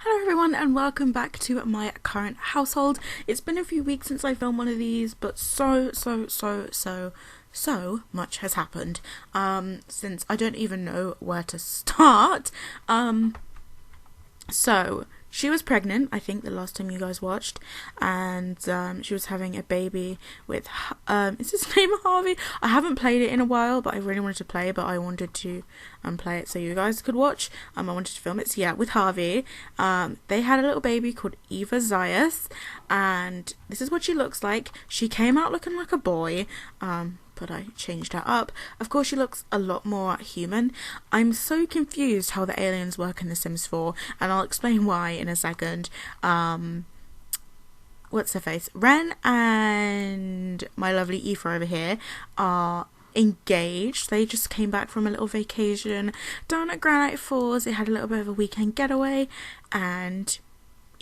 Hello everyone and welcome back to my current household. It's been a few weeks since I filmed one of these, but so much has happened since I don't even know where to start. So she was pregnant, I think, the last time you guys watched, and she was having a baby with, is his name Harvey? I haven't played it in a while, but I really wanted to play it, but I wanted to play it so you guys could watch. I wanted to film it, so yeah, with Harvey. They had a little baby called Eva Zayas, and this is what she looks like. She came out looking like a boy, but I changed her up. Of course, she looks a lot more human. I'm so confused how the aliens work in The Sims 4, and I'll explain why in a second. What's her face? Ren and my lovely Aoife over here are engaged. They just came back from a little vacation down at Granite Falls. They had a little bit of a weekend getaway, and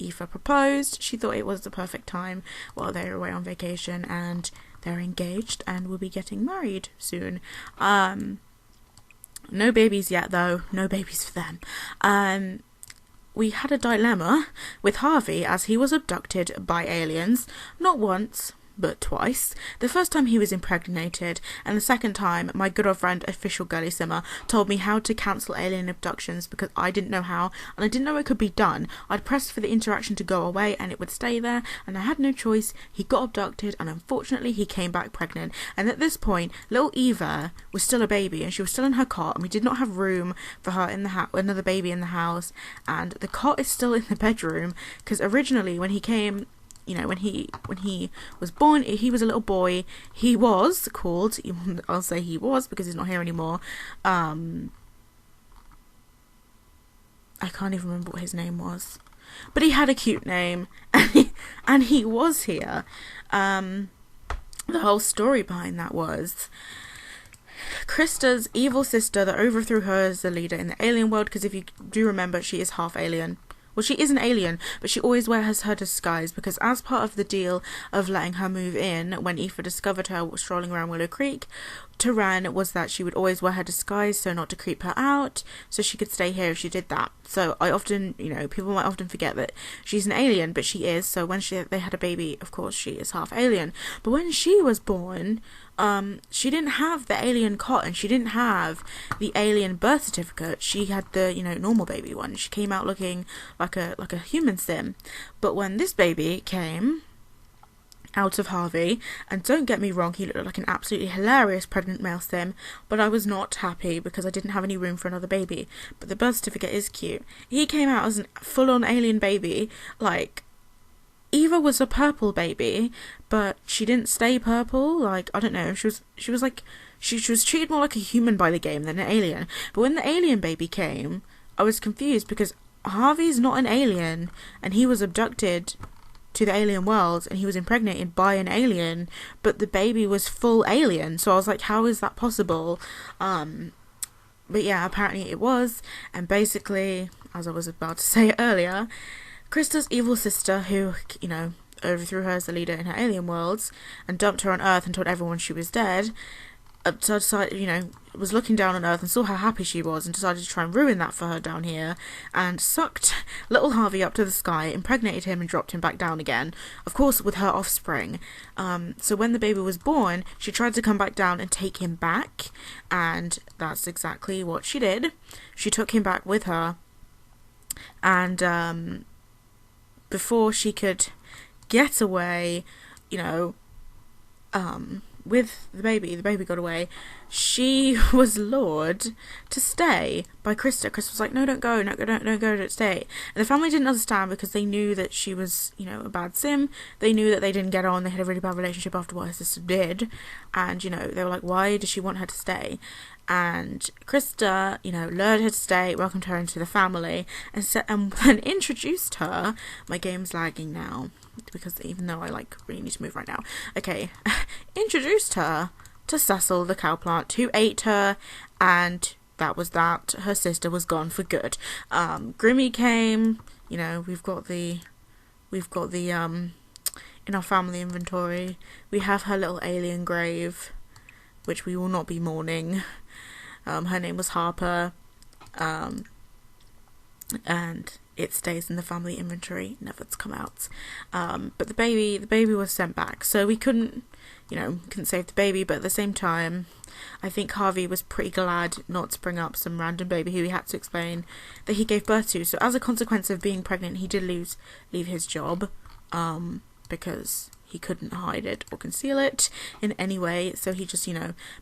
Aoife proposed. She thought it was the perfect time while they were away on vacation, and they're engaged and will be getting married soon. No babies yet though. No babies for them. We had a dilemma with Harvey as he was abducted by aliens, not once, but twice. The first time he was impregnated, and the second time my good old friend official LittleMissSimmer told me how to cancel alien abductions because I didn't know how, and I didn't know it could be done. I'd pressed for the interaction to go away and it would stay there, and I had no choice. He got abducted and unfortunately he came back pregnant, and at this point little Eva was still a baby and she was still in her cot, and we did not have room for her in the house, another baby in the house, and the cot is still in the bedroom because originally when he came, you know, when he was born, he was a little boy. He was called, I'll say he was because he's not here anymore. I can't even remember what his name was, but he had a cute name, and he was here. The whole story behind that was Krista's evil sister that overthrew her as the leader in the alien world, because if you do remember, she is half alien. Well, she is an alien, but she always wears her disguise because as part of the deal of letting her move in, when Aoife discovered her strolling around Willow Creek, to Ren was that she would always wear her disguise so not to creep her out, so she could stay here if she did that. So I often, you know, people might often forget that she's an alien, but she is. So when they had a baby, of course, she is half alien. But when she was born, she didn't have the alien cot and she didn't have the alien birth certificate. She had the, you know, normal baby one. She came out looking like a human sim. But when this baby came out of Harvey, and don't get me wrong, he looked like an absolutely hilarious pregnant male sim, but I was not happy because I didn't have any room for another baby. But the birth certificate is cute. He came out as a full-on alien baby. Like, Eva was a purple baby, but she didn't stay purple. Like, I don't know, she was like, she was treated more like a human by the game than an alien. But when the alien baby came, I was confused because Harvey's not an alien, and he was abducted to the alien world and he was impregnated by an alien, but the baby was full alien. So I was like, how is that possible? But yeah, apparently it was. And basically, as I was about to say earlier, Krista's evil sister, who, you know, overthrew her as the leader in her alien worlds and dumped her on Earth and told everyone she was dead, decided, you know, was looking down on Earth and saw how happy she was and decided to try and ruin that for her down here, and sucked little Harvey up to the sky, impregnated him and dropped him back down again, of course with her offspring. So when the baby was born, she tried to come back down and take him back, and that's exactly what she did. She took him back with her, and before she could get away, you know, with the baby got away, she was lured to stay by Krista. Krista was like, no, don't go, don't stay. And the family didn't understand because they knew that she was, you know, a bad sim. They knew that they didn't get on. They had a really bad relationship after what her sister did. And, you know, they were like, why does she want her to stay? And Krista, you know, lured her to stay, welcomed her into the family, and then introduced her. My game's lagging now, because even though I, like, really need to move right now. Okay. Introduced her to Cecil the cow plant, who ate her, and that was that. Her sister was gone for good. Grimmy came, you know, we've got the in our family inventory, we have her little alien grave, which we will not be mourning. Her name was Harper. and it stays in the family inventory, never to come out. But the baby was sent back, so we couldn't save the baby, but at the same time, I think Harvey was pretty glad not to bring up some random baby who he had to explain that he gave birth to. So as a consequence of being pregnant, he did leave his job, because he couldn't hide it or conceal it in any way. So he just,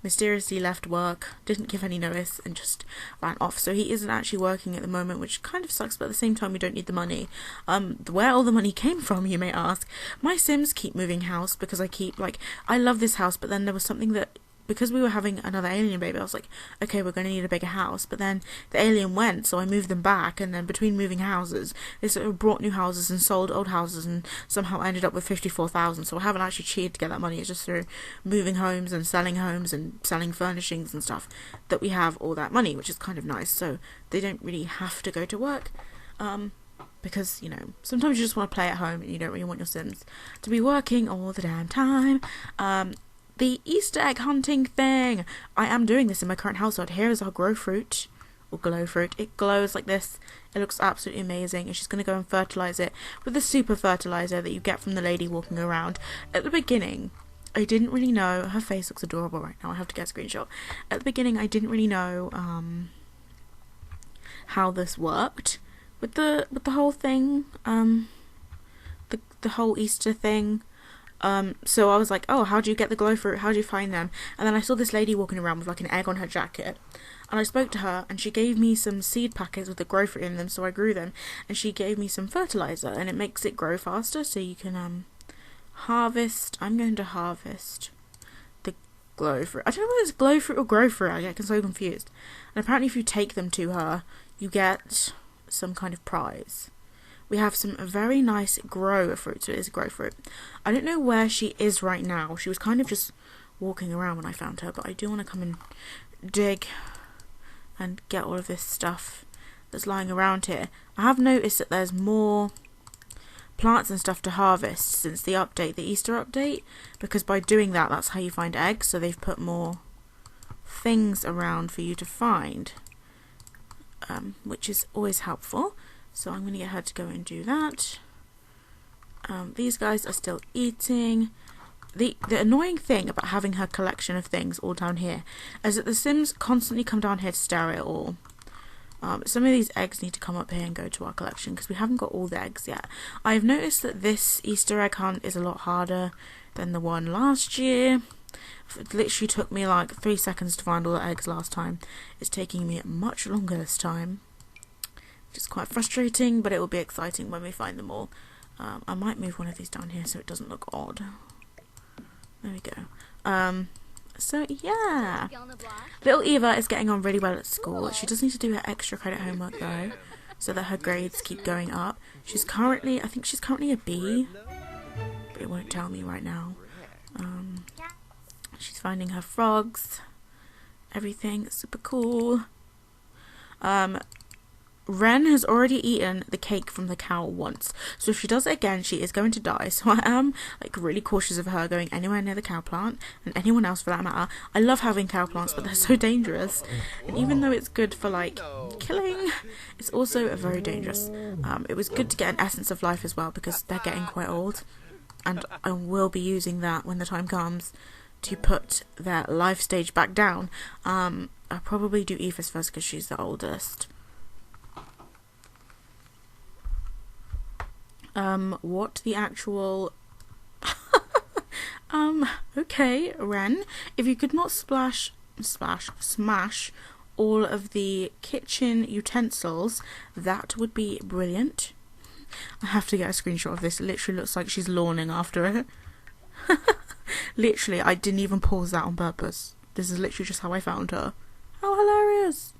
mysteriously left work, didn't give any notice, and just ran off. So he isn't actually working at the moment, which kind of sucks, but at the same time, we don't need the money. Where all the money came from, you may ask. My Sims keep moving house because I love this house, but then there was something that, because we were having another alien baby, I was like, okay, we're going to need a bigger house. But then the alien went, so I moved them back. And then between moving houses, they sort of brought new houses and sold old houses, and somehow ended up with 54,000. So I haven't actually cheated to get that money. It's just through moving homes and selling furnishings and stuff that we have all that money, which is kind of nice. So they don't really have to go to work. Because, sometimes you just want to play at home and you don't really want your Sims to be working all the damn time. The Easter egg hunting thing. I am doing this in my current household. Here is our glow fruit. It glows like this. It looks absolutely amazing. And she's going to go and fertilise it with the super fertiliser that you get from the lady walking around. At the beginning, I didn't really know. Her face looks adorable right now. I have to get a screenshot. At the beginning, I didn't really know how this worked with the whole thing. The whole Easter thing. So I was like, oh, how do you get the glow fruit? How do you find them? And then I saw this lady walking around with like an egg on her jacket. And I spoke to her, and she gave me some seed packets with the glow fruit in them, so I grew them. And she gave me some fertilizer, and it makes it grow faster, so you can harvest. I'm going to harvest the glow fruit. I don't know whether it's glow fruit or grow fruit. I get so confused. And apparently if you take them to her, you get some kind of prize. We have some very nice grow fruit, so it is a grow fruit. I don't know where she is right now. She was kind of just walking around when I found her, but I do want to come and dig and get all of this stuff that's lying around here. I have noticed that there's more plants and stuff to harvest since the update, the Easter update, because by doing that, that's how you find eggs, so they've put more things around for you to find, which is always helpful. So I'm going to get her to go and do that. These guys are still eating. The annoying thing about having her collection of things all down here is that the Sims constantly come down here to stare at it all. Some of these eggs need to come up here and go to our collection because we haven't got all the eggs yet. I've noticed that this Easter egg hunt is a lot harder than the one last year. It literally took me like 3 seconds to find all the eggs last time. It's taking me much longer this time. Which is quite frustrating, but it will be exciting when we find them all. I might move one of these down here so it doesn't look odd. There we go. So yeah, little Eva is getting on really well at school. She does need to do her extra credit homework though, so that her grades keep going up. I think she's currently a B, but it won't tell me right now. She's finding her frogs, everything, it's super cool. Ren has already eaten the cake from the cow once, so if she does it again, she is going to die. So I am really cautious of her going anywhere near the cow plant, and anyone else for that matter. I love having cow plants, but they're so dangerous. And even though it's good for killing, it's also very dangerous. It was good to get an essence of life as well because they're getting quite old, and I will be using that when the time comes to put their life stage back down. I'll probably do Eva's first because she's the oldest. What the actual... okay, Ren, if you could not smash all of the kitchen utensils, that would be brilliant. I have to get a screenshot of this. It literally looks like she's lawning after it. Literally, I didn't even pause that on purpose. This is literally just how I found her. How hilarious!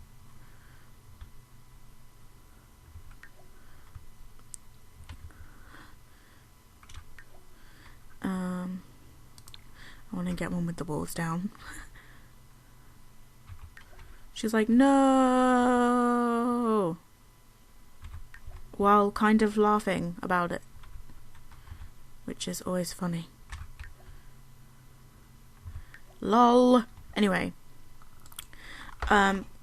I want to get one with the walls down. She's like, no! While kind of laughing about it. Which is always funny. LOL. Anyway.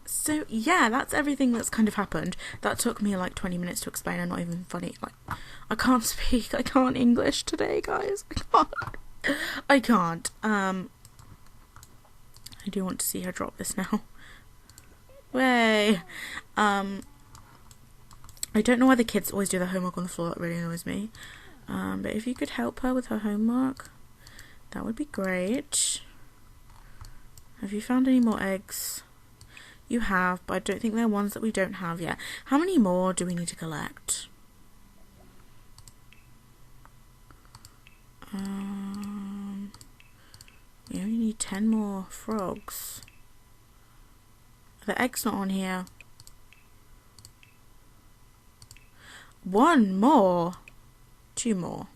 So yeah, that's everything that's kind of happened. That took me like 20 minutes to explain. I'm not even funny. Like, I can't speak. I can't English today, guys. I can't. I do want to see her drop this now. Way. I don't know why the kids always do their homework on the floor. That really annoys me. But if you could help her with her homework, that would be great. Have you found any more eggs? You have, but I don't think they're ones that we don't have yet. How many more do we need to collect? We only need 10 more frogs. The egg's not on here. 1 more. 2 more.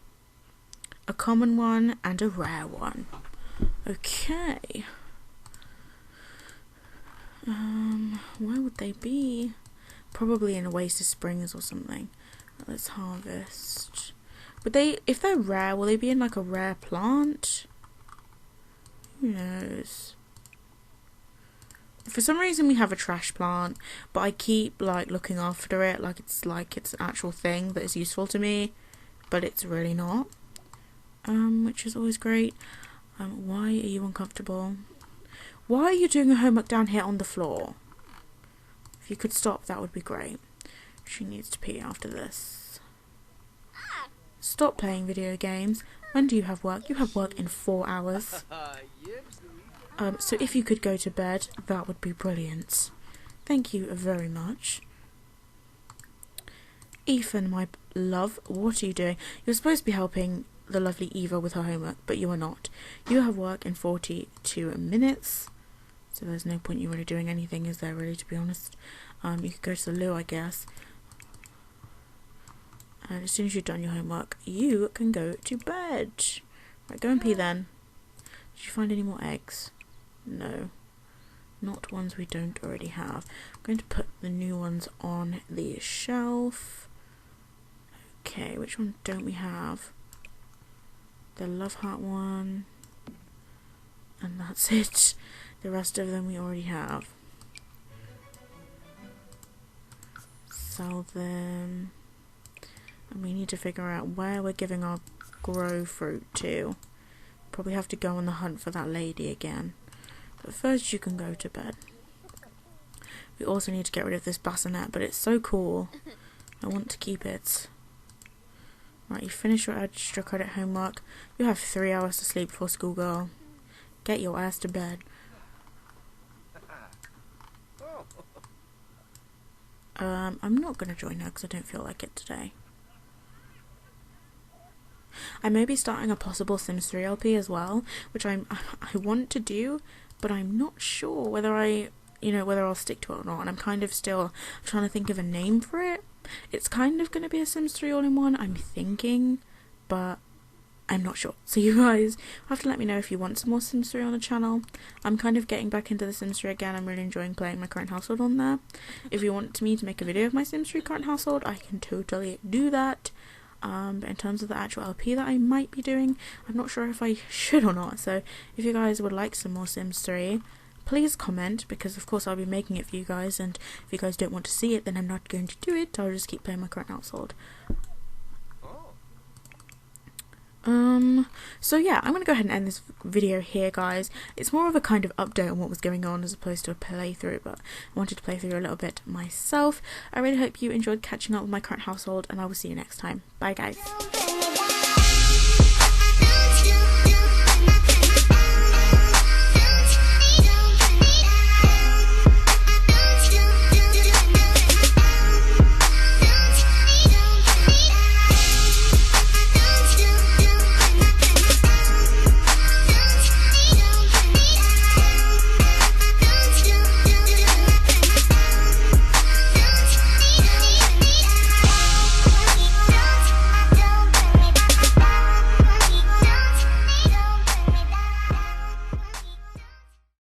A common one and a rare one. Okay. Where would they be? Probably in Oasis Springs or something. Let's harvest. Would they, if they're rare, will they be in like a rare plant? Who knows? For some reason we have a trash plant, but I keep like looking after it like it's an actual thing that is useful to me, but it's really not. Which is always great. Why are you uncomfortable? Why are you doing your homework down here on the floor? If you could stop, that would be great. She needs to pee after this. Stop playing video games. When do you have work? You have work in 4 hours. So if you could go to bed, that would be brilliant. Thank you very much. Ethan, my love, what are you doing? You're supposed to be helping the lovely Eva with her homework, but you are not. You have work in 42 minutes. So there's no point you really doing anything, is there, really, to be honest? You could go to the loo, I guess. And as soon as you've done your homework, you can go to bed. Right, go and pee then. Did you find any more eggs? No. Not ones we don't already have. I'm going to put the new ones on the shelf. Okay, which one don't we have? The Love Heart one. And that's it. The rest of them we already have. Sell them. And we need to figure out where we're giving our grow fruit to. Probably have to go on the hunt for that lady again. But first you can go to bed. We also need to get rid of this bassinet, but it's so cool. I want to keep it. Right, you finish your extra credit homework. You have 3 hours to sleep before school, girl. Get your ass to bed. I'm not going to join her because I don't feel like it today. I may be starting a possible Sims 3 LP as well, which I want to do, but I'm not sure whether whether I'll stick to it or not, and I'm kind of still trying to think of a name for it. It's kind of going to be a Sims 3 all-in-one, I'm thinking, but I'm not sure. So you guys have to let me know if you want some more Sims 3 on the channel. I'm kind of getting back into the Sims 3 again. I'm really enjoying playing my current household on there. If you want me to make a video of my Sims 3 current household, I can totally do that. But in terms of the actual LP that I might be doing, I'm not sure if I should or not. So if you guys would like some more Sims 3, please comment, because of course I'll be making it for you guys, and if you guys don't want to see it, then I'm not going to do it. I'll just keep playing my current household. So yeah, I'm going to go ahead and end this video here, guys. It's more of a kind of update on what was going on as opposed to a playthrough, but I wanted to play through a little bit myself. I really hope you enjoyed catching up with my current household, and I will see you next time. Bye, guys.